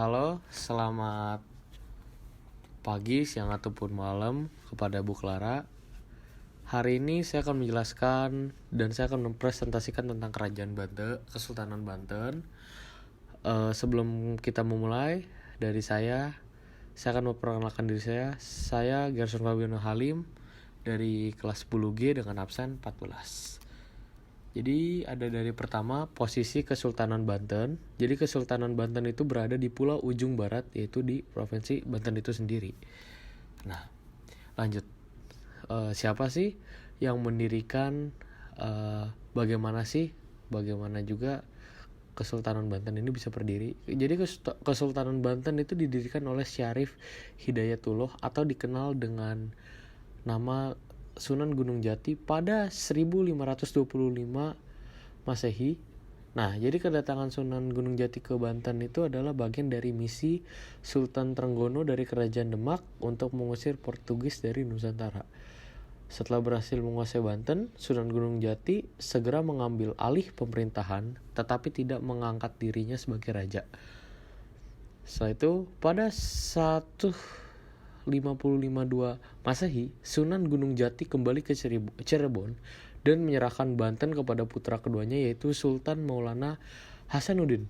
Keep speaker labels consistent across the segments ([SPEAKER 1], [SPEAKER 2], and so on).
[SPEAKER 1] Halo, selamat pagi, siang, ataupun malam kepada Bu Clara. Hari ini saya akan menjelaskan dan saya akan mempresentasikan tentang Kerajaan Banten, Kesultanan Banten. Sebelum kita memulai, dari saya akan memperkenalkan diri saya. Saya Gerson Fabiano Halim dari kelas 10G dengan absen 14. Jadi ada dari pertama posisi Kesultanan Banten. Jadi Kesultanan Banten itu berada di pulau ujung barat, yaitu di provinsi Banten itu sendiri. Nah, lanjut. Siapa sih yang mendirikan? Bagaimana juga Kesultanan Banten ini bisa berdiri? Jadi Kesultanan Banten itu didirikan oleh Syarif Hidayatullah atau dikenal dengan nama Sunan Gunung Jati pada 1525 Masehi. Nah, jadi kedatangan Sunan Gunung Jati ke Banten itu adalah bagian dari misi Sultan Trenggono dari Kerajaan Demak untuk mengusir Portugis dari Nusantara. Setelah berhasil menguasai Banten, Sunan Gunung Jati segera mengambil alih pemerintahan, tetapi tidak mengangkat dirinya sebagai raja. Setelah itu, pada 1552 Masehi, Sunan Gunung Jati kembali ke Cirebon dan menyerahkan Banten kepada putra keduanya, yaitu Sultan Maulana Hasanuddin.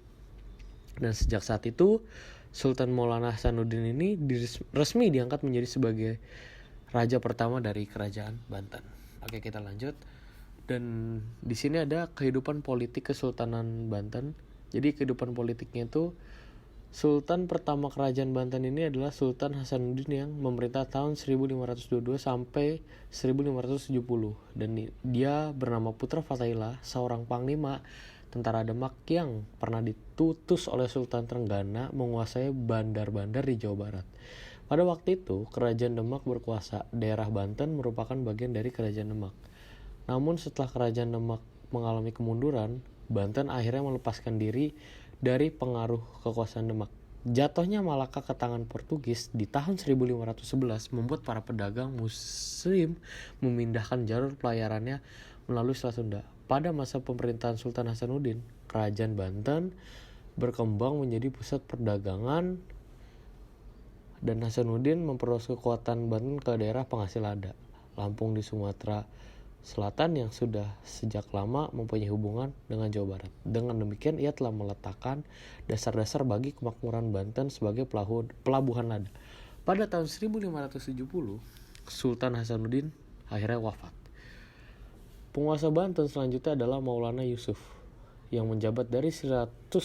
[SPEAKER 1] Dan sejak saat itu, Sultan Maulana Hasanuddin ini resmi diangkat menjadi sebagai raja pertama dari Kerajaan Banten. Oke, kita lanjut. Dan di sini ada kehidupan politik Kesultanan Banten. Jadi kehidupan politiknya itu, Sultan pertama Kerajaan Banten ini adalah Sultan Hasanuddin yang memerintah tahun 1522 sampai 1570, dan dia bernama Putra Fathaillah, seorang panglima tentara Demak yang pernah ditutus oleh Sultan Trenggana menguasai bandar-bandar di Jawa Barat. Pada waktu itu, Kerajaan Demak berkuasa. Daerah Banten merupakan bagian dari Kerajaan Demak. Namun setelah Kerajaan Demak mengalami kemunduran, Banten akhirnya melepaskan diri dari pengaruh kekuasaan Demak. Jatuhnya Malaka ke tangan Portugis di tahun 1511 membuat para pedagang Muslim memindahkan jalur pelayarannya melalui Selat Sunda. Pada masa pemerintahan Sultan Hasanuddin, Kerajaan Banten berkembang menjadi pusat perdagangan, dan Hasanuddin memperluas kekuatan Banten ke daerah penghasil lada, Lampung di Sumatera Selatan yang sudah sejak lama mempunyai hubungan dengan Jawa Barat. Dengan demikian, ia telah meletakkan dasar-dasar bagi kemakmuran Banten sebagai pelabuhan lada. Pada tahun 1570, Sultan Hasanuddin akhirnya wafat. Penguasa Banten selanjutnya adalah Maulana Yusuf yang menjabat dari 1570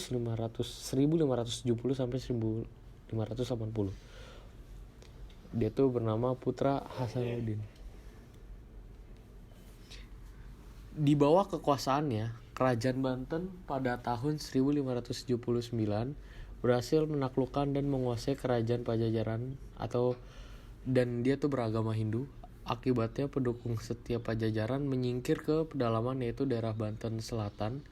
[SPEAKER 1] sampai 1580. Dia tuh bernama Putra Hasanuddin. Di bawah kekuasaannya, Kerajaan Banten pada tahun 1579 berhasil menaklukkan dan menguasai Kerajaan Pajajaran dan dia tuh beragama Hindu. Akibatnya pendukung setia Pajajaran menyingkir ke pedalaman, yaitu daerah Banten Selatan.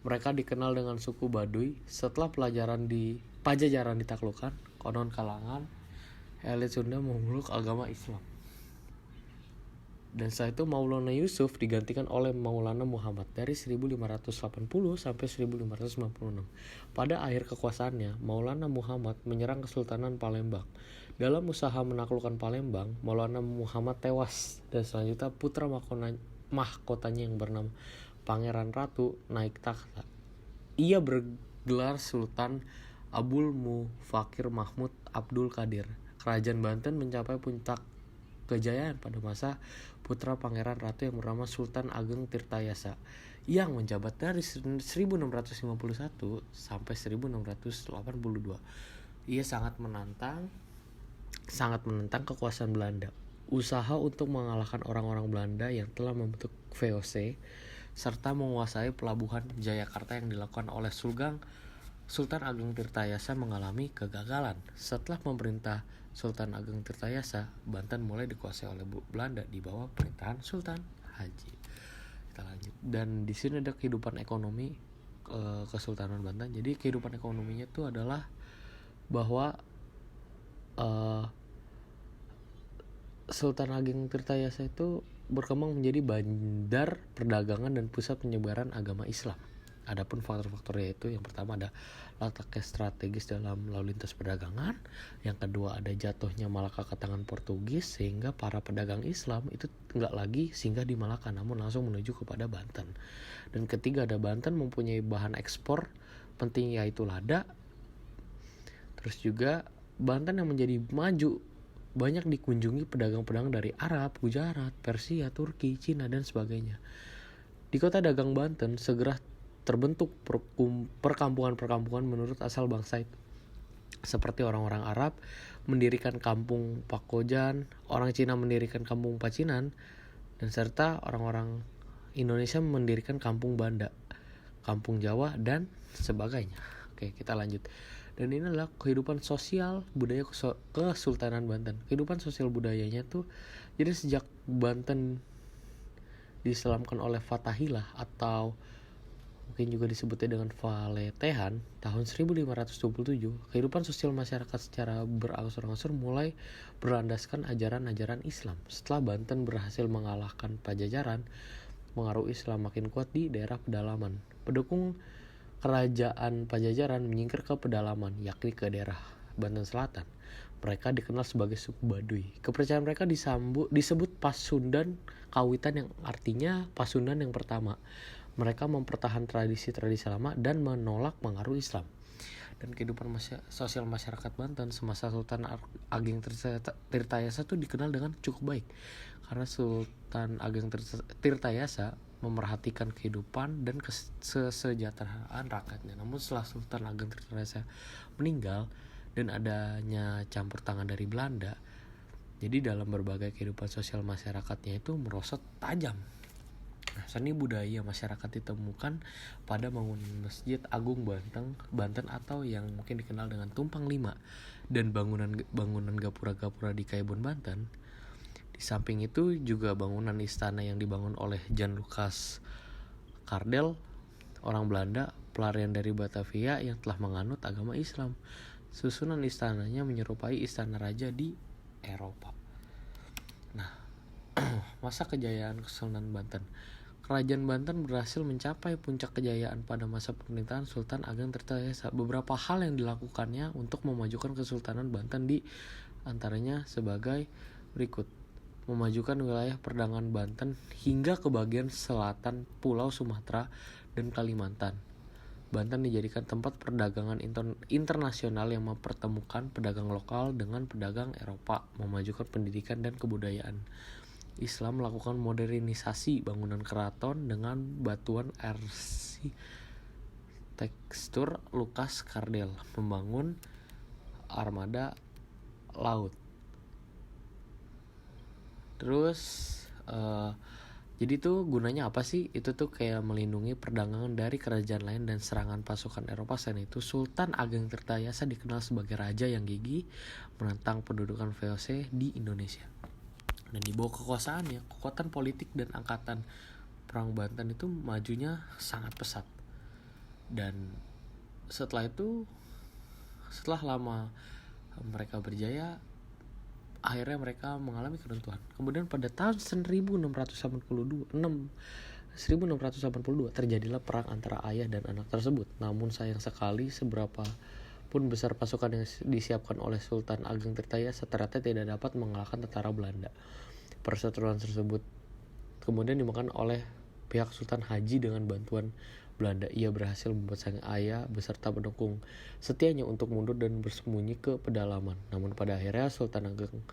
[SPEAKER 1] Mereka dikenal dengan suku Baduy. Setelah Pajajaran ditaklukkan, konon kalangan elit Sunda memeluk agama Islam. Dan setelah itu Maulana Yusuf digantikan oleh Maulana Muhammad dari 1580 sampai 1596. Pada akhir kekuasaannya, Maulana Muhammad menyerang Kesultanan Palembang. Dalam usaha menaklukkan Palembang, Maulana Muhammad tewas dan selanjutnya putra mahkotanya yang bernama Pangeran Ratu naik takhta. Ia bergelar Sultan Abul Mufakir Mahmud Abdul Qadir. Kerajaan Banten mencapai puncak kejayaan pada masa putra Pangeran Ratu yang bernama Sultan Ageng Tirtayasa yang menjabat dari 1651 sampai 1682. Ia sangat menentang kekuasaan Belanda. Usaha untuk mengalahkan orang-orang Belanda yang telah membentuk VOC serta menguasai pelabuhan Jayakarta yang dilakukan oleh Sultan Ageng Tirtayasa mengalami kegagalan. Setelah pemerintah Sultan Ageng Tirtayasa, Banten mulai dikuasai oleh Belanda di bawah pemerintahan Sultan Haji. Kita lanjut. Dan di sini ada kehidupan ekonomi Kesultanan Banten. Jadi kehidupan ekonominya itu adalah bahwa Sultan Ageng Tirtayasa itu berkembang menjadi bandar perdagangan dan pusat penyebaran agama Islam. Adapun faktor-faktornya itu yang pertama ada letaknya strategis dalam lalu lintas perdagangan, yang kedua ada jatuhnya Malaka ke tangan Portugis sehingga para pedagang Islam itu nggak lagi singgah di Malaka namun langsung menuju kepada Banten, dan ketiga ada Banten mempunyai bahan ekspor penting yaitu lada. Terus juga Banten yang menjadi maju banyak dikunjungi pedagang-pedagang dari Arab, Gujarat, Persia, Turki, Cina dan sebagainya. Di kota dagang Banten segera terbentuk perkampungan-perkampungan menurut asal bangsa itu. Seperti orang-orang Arab mendirikan kampung Pakojan, orang Cina mendirikan kampung Pacinan, dan serta orang-orang Indonesia mendirikan kampung Banda, kampung Jawa, dan sebagainya. Oke, kita lanjut. Dan ini adalah kehidupan sosial budaya Kesultanan Banten. Kehidupan sosial budayanya tuh, jadi sejak Banten diselamkan oleh Fathahilah atau mungkin juga disebutnya dengan Valetehan tahun 1527, kehidupan sosial masyarakat secara berangsur-angsur mulai berlandaskan ajaran-ajaran Islam. Setelah Banten berhasil mengalahkan Pajajaran, pengaruh Islam makin kuat di daerah pedalaman. Pendukung kerajaan Pajajaran menyingkir ke pedalaman, yakni ke daerah Banten Selatan. Mereka dikenal sebagai suku Baduy. Kepercayaan mereka disebut Pasundan Kawitan, yang artinya Pasundan yang pertama. Mereka mempertahankan tradisi-tradisi lama dan menolak pengaruh Islam. Dan kehidupan sosial masyarakat Banten semasa Sultan Ageng Tirtayasa itu dikenal dengan cukup baik. Karena Sultan Ageng Tirtayasa memerhatikan kehidupan dan kesejahteraan rakyatnya. Namun setelah Sultan Ageng Tirtayasa meninggal dan adanya campur tangan dari Belanda, jadi dalam berbagai kehidupan sosial masyarakatnya itu merosot tajam. Nah, seni budaya masyarakat ditemukan pada bangunan Masjid Agung Banten atau yang mungkin dikenal dengan Tumpang 5 dan bangunan gapura-gapura di Kebon Banten. Di samping itu juga bangunan istana yang dibangun oleh Jan Lucas Kardel, orang Belanda, pelarian dari Batavia yang telah menganut agama Islam. Susunan istananya menyerupai istana raja di Eropa. Nah, masa kejayaan Kesultanan Banten. Kerajaan Banten berhasil mencapai puncak kejayaan pada masa pemerintahan Sultan Ageng Tirtayasa. Beberapa hal yang dilakukannya untuk memajukan Kesultanan Banten di antaranya sebagai berikut. Memajukan wilayah perdagangan Banten hingga ke bagian selatan Pulau Sumatera dan Kalimantan. Banten dijadikan tempat perdagangan internasional yang mempertemukan pedagang lokal dengan pedagang Eropa, memajukan pendidikan dan kebudayaan. Islam melakukan modernisasi bangunan keraton dengan batuan arsitektur Lucas Kardel, membangun armada laut. Terus jadi tuh gunanya apa sih? Itu tuh kayak melindungi perdagangan dari kerajaan lain dan serangan pasukan Eropa. Selain itu, Sultan Ageng Tirtayasa dikenal sebagai raja yang gigih menentang pendudukan VOC di Indonesia. Dan di bawah kekuasaannya, kekuatan politik dan angkatan perang Banten itu majunya sangat pesat. Dan setelah lama mereka berjaya, akhirnya mereka mengalami keruntuhan. Kemudian pada tahun 1682 terjadilah perang antara ayah dan anak tersebut. Namun sayang sekali seberapa pun besar pasukan yang disiapkan oleh Sultan Ageng Tirtayasa ternyata tidak dapat mengalahkan tentara Belanda. Perseteruan tersebut kemudian dimakan oleh pihak Sultan Haji dengan bantuan Belanda. Ia berhasil membuat sang ayah beserta pendukung setianya untuk mundur dan bersembunyi ke pedalaman. Namun pada akhirnya Sultan Ageng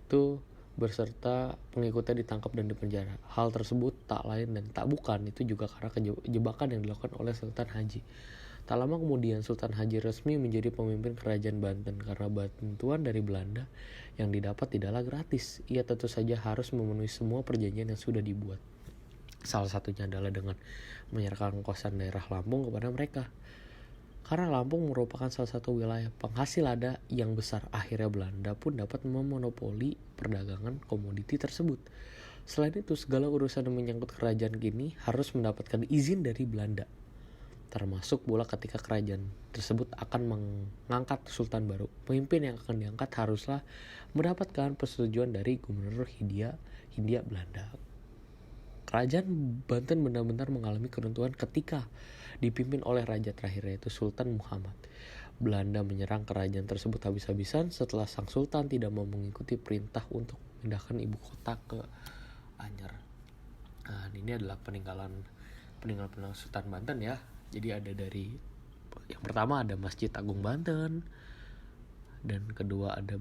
[SPEAKER 1] itu berserta pengikutnya ditangkap dan dipenjara. Hal tersebut tak lain dan tak bukan itu juga karena jebakan yang dilakukan oleh Sultan Haji. Tak lama kemudian Sultan Haji resmi menjadi pemimpin kerajaan Banten karena bantuan dari Belanda yang didapat tidaklah gratis. Ia tentu saja harus memenuhi semua perjanjian yang sudah dibuat. Salah satunya adalah dengan menyerahkan kawasan daerah Lampung kepada mereka. Karena Lampung merupakan salah satu wilayah penghasil lada yang besar, akhirnya Belanda pun dapat memonopoli perdagangan komoditi tersebut. Selain itu, segala urusan yang menyangkut kerajaan kini harus mendapatkan izin dari Belanda. Termasuk pula ketika kerajaan tersebut akan mengangkat sultan baru. Pemimpin yang akan diangkat haruslah mendapatkan persetujuan dari Gubernur Hindia Belanda. Kerajaan Banten benar-benar mengalami keruntuhan ketika dipimpin oleh raja terakhir yaitu Sultan Muhammad. Belanda menyerang kerajaan tersebut habis-habisan setelah sang sultan tidak mau mengikuti perintah untuk memindahkan ibu kota ke Anyer. Nah, ini adalah peninggalan Sultan Banten ya. Jadi ada dari yang pertama ada Masjid Agung Banten, dan kedua ada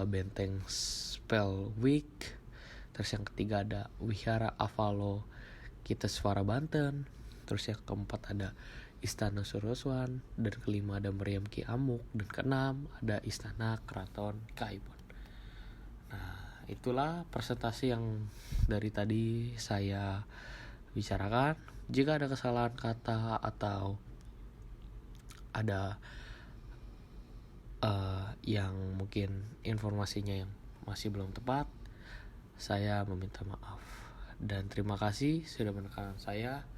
[SPEAKER 1] Benteng Spelwijk. Terus yang ketiga ada Wihara Avalokitesvara Banten. Terus yang keempat ada Istana Suroswan, dan kelima ada Meriam Ki Amuk, dan keenam ada Istana Keraton Kaibon. Nah, itulah presentasi yang dari tadi saya bicarakan. Jika ada kesalahan kata atau ada yang mungkin informasinya yang masih belum tepat, saya meminta maaf. Dan terima kasih sudah mendengarkan saya.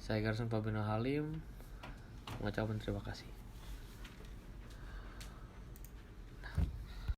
[SPEAKER 1] Saya Garson Pabina Halim mengucapkan terima kasih.